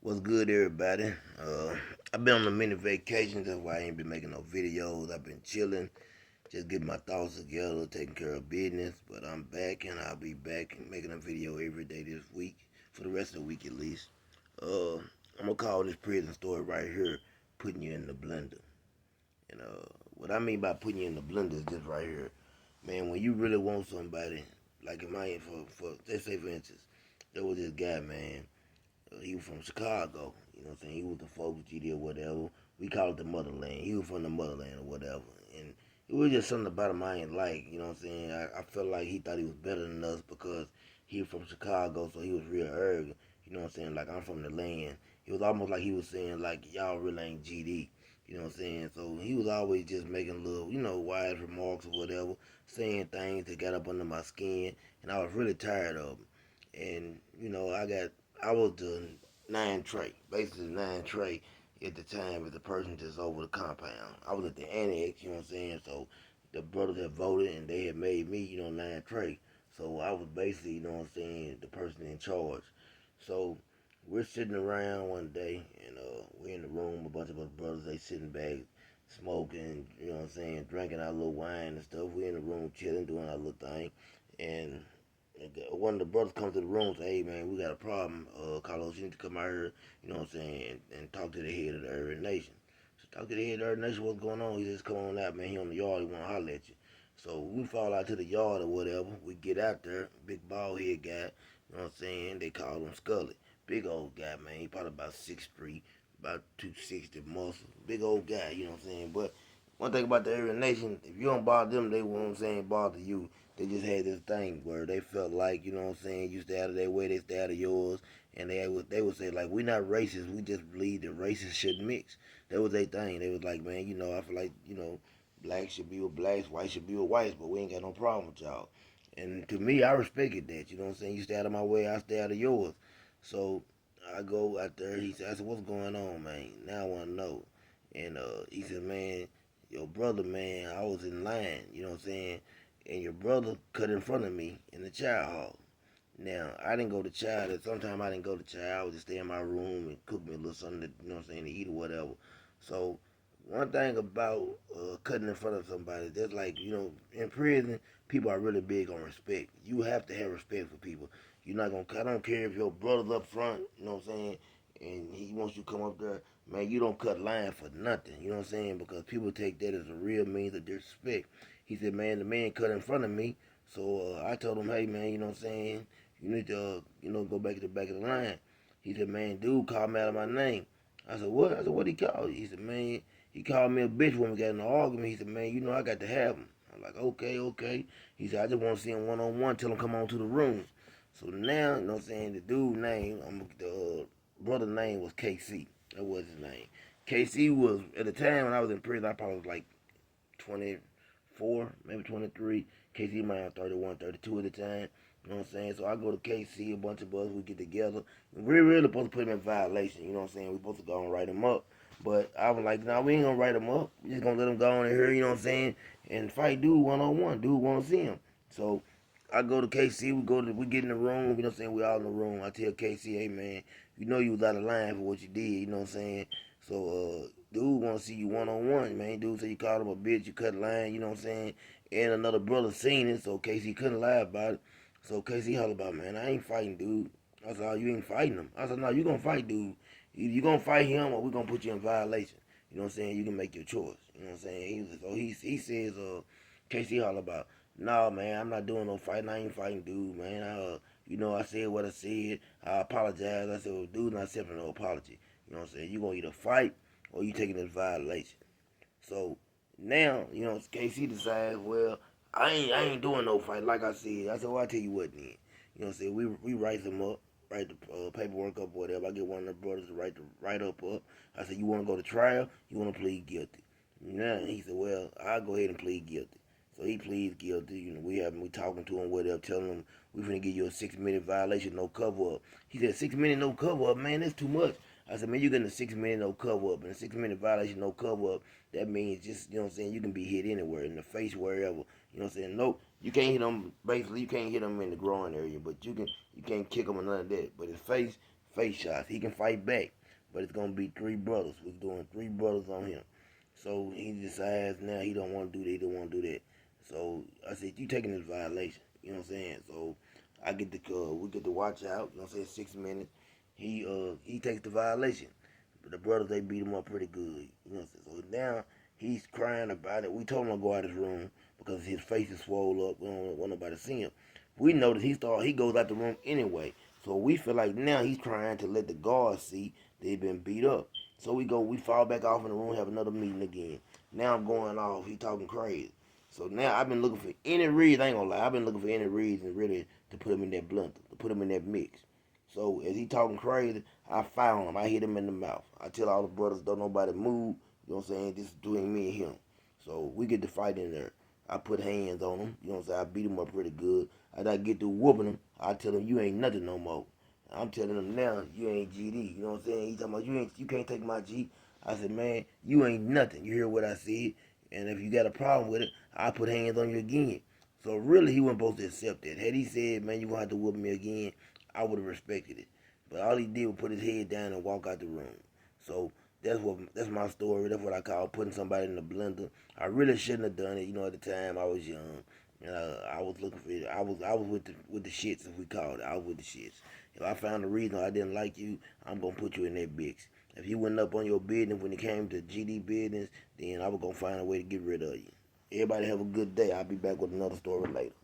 What's good, everybody? I've been on a mini vacation, that's why I ain't been making no videos. I've been chilling, just getting my thoughts together, taking care of business. But I'm back, and I'll be back making a video every day this week, for the rest of the week at least. Uh, I'm gonna call this prison story right here, putting you in the blender. And what I mean by putting you in the blender is this right here, man. When you really want somebody, like in my for let's say for instance, there was this guy, man. He was from Chicago. You know what I'm saying? He was the folks GD or whatever. We call it the motherland. He was from the motherland or whatever. And it was just something about him I ain't like. You know what I'm saying? I felt like he thought he was better than us because he was from Chicago, so he was real arrogant. You know what I'm saying? Like, I'm from the land. It was almost like he was saying, like, y'all really ain't GD. You know what I'm saying? So he was always just making little, wise remarks or whatever, saying things that got up under my skin, and I was really tired of him. And, I was the nine tray, basically nine tray at the time as the person just over the compound. I was at the annex, you know what I'm saying? So the brothers had voted and they had made me, nine tray. So I was basically, the person in charge. So we're sitting around one day and we're in the room, a bunch of us brothers, they sitting back smoking, drinking our little wine and stuff. We're in the room chilling, doing our little thing. And one of the brothers comes to the room and say, hey man, we got a problem. Carlos, you need to come out here, you know what I'm saying, and talk to the head of the Aryan Nation. So talk to the head of the Aryan Nation, what's going on? He says, come on out, man, he on the yard, he wanna holler at you. So we fall out to the yard or whatever. We get out there, big bald head guy, you know what I'm saying? They call him Scully. Big old guy, man. He probably about 6'3", about 260 muscle. Big old guy, you know what I'm saying? But one thing about the Aryan Nation, if you don't bother them, they won't saying bother you. They just had this thing where they felt like, you know what I'm saying, you stay out of their way, they stay out of yours. And they would say like, we not racist, we just believe that races shouldn't mix. That was their thing. They was like, man, I feel like, blacks should be with blacks, whites should be with whites, but we ain't got no problem with y'all. And to me, I respected that. You know what I'm saying? You stay out of my way, I stay out of yours. So I go out there. I said, what's going on, man? Now I want to know. And he said, man, your brother, man, I was in line. You know what I'm saying? And your brother cut in front of me in the child hall. Now, I didn't go to child. Sometimes I didn't go to child. I would just stay in my room and cook me a little something, you know what I'm saying, to eat or whatever. So, one thing about cutting in front of somebody, that's like, in prison, people are really big on respect. You have to have respect for people. You're not going to, I don't care if your brother's up front, you know what I'm saying, and he wants you to come up there, man, you don't cut line for nothing, you know what I'm saying, because people take that as a real means of disrespect. He said, man, the man cut in front of me, so I told him, hey, man, you know what I'm saying, you need to, go back to the back of the line. He said, man, dude called me out of my name. I said, what? I said, what he called you? He said, man, he called me a bitch when we got in an argument. He said, man, I got to have him. I'm like, okay, okay. He said, I just want to see him one on one. Tell him come on to the room. So now, you know what I'm saying, the dude name, the brother name was KC. That was his name. KC was, at the time when I was in prison, I probably was like 24, maybe 23. KC might have 31, 32 at the time. You know what I'm saying? So I go to KC, a bunch of us, we get together. We're really supposed to put him in violation. You know what I'm saying? We're supposed to go and write him up. But I was like, nah, we ain't gonna write him up. We just gonna let him go on in here, you know what I'm saying? And fight dude one on one. Dude wanna see him. So I go to KC, we get in the room, you know what I'm saying? We all in the room. I tell KC, hey man, you know you was out of line for what you did, you know what I'm saying? So dude wanna see you one on one, man. Dude said you called him a bitch, you cut line, you know what I'm saying? And another brother seen it, so KC couldn't lie about it. So KC holler about, man, I ain't fighting dude. I said, oh, you ain't fighting him. I said, no, you gonna fight dude. You gonna fight him or we gonna put you in violation. You know what I'm saying? You can make your choice. You know what I'm saying? He says, KC holler about, no man, I'm not doing no fighting. I ain't fighting dude, man. I said what I said. I apologize. I said, well, dude, not accepting no apology. You know what I'm saying? You gonna either fight or you taking this violation. So now, KC decides, well, I ain't doing no fight. Like I said, I said, well, I tell you what, then. You know what I'm saying? We write them up, write the paperwork up, whatever. I get one of the brothers to write up. I said, you want to go to trial? You want to plead guilty? Now he said, well, I'll go ahead and plead guilty. So he pleads guilty. We talking to him, whatever, telling him we finna give you a 6 minute violation, no cover up. He said, 6 minute no cover up, man, that's too much. I said, man, you getting a 6 minute no cover up and a 6 minute violation no cover up. That means just, you know what I'm saying, you can be hit anywhere, in the face, wherever. You know what I'm saying? Nope. You can't hit them, basically, you can't hit them in the groin area, but you can't kick them or none of that. But his face, face shots. He can fight back, but it's gonna be 3 brothers. We're doing 3 brothers on him. So he decides now he don't want to do that. He don't want to do that. So I said, you taking this violation. You know what I'm saying? So I get to we get to watch out. You know what I'm saying? 6 minutes. He takes the violation. But the brothers they beat him up pretty good. You know what I'm saying? So now he's crying about it. We told him to go out of his room because his face is swole up. We don't want nobody to see him. We noticed he goes out the room anyway. So we feel like now he's trying to let the guards see they've been beat up. So we fall back off in the room, have another meeting again. Now I'm going off. He talking crazy. So now I've been looking for any reason. I ain't gonna lie. I've been looking for any reason really to put him in that blender, to put him in that mix. So as he talking crazy, I found him. I hit him in the mouth. I tell all the brothers, don't nobody move. You know what I'm saying? This is between me and him. So we get to fight in there. I put hands on him. You know what I'm saying? I beat him up pretty good. As I get to whooping him, I tell him, you ain't nothing no more. I'm telling him now, you ain't GD. You know what I'm saying? He talking about, you can't take my G. I said, man, you ain't nothing. You hear what I said? And if you got a problem with it, I'll put hands on you again. So really, he wasn't supposed to accept that. Had he said, man, you going to have to whoop me again, I would have respected it. But all he did was put his head down and walk out the room. So that's my story. That's what I call putting somebody in the blender. I really shouldn't have done it. You know, at the time I was young. I was looking for it. I was with the shits, if we called it. I was with the shits. If I found a reason I didn't like you, I'm gonna put you in that mix. If you went up on your business when it came to GD business, then I was gonna find a way to get rid of you. Everybody have a good day. I'll be back with another story later.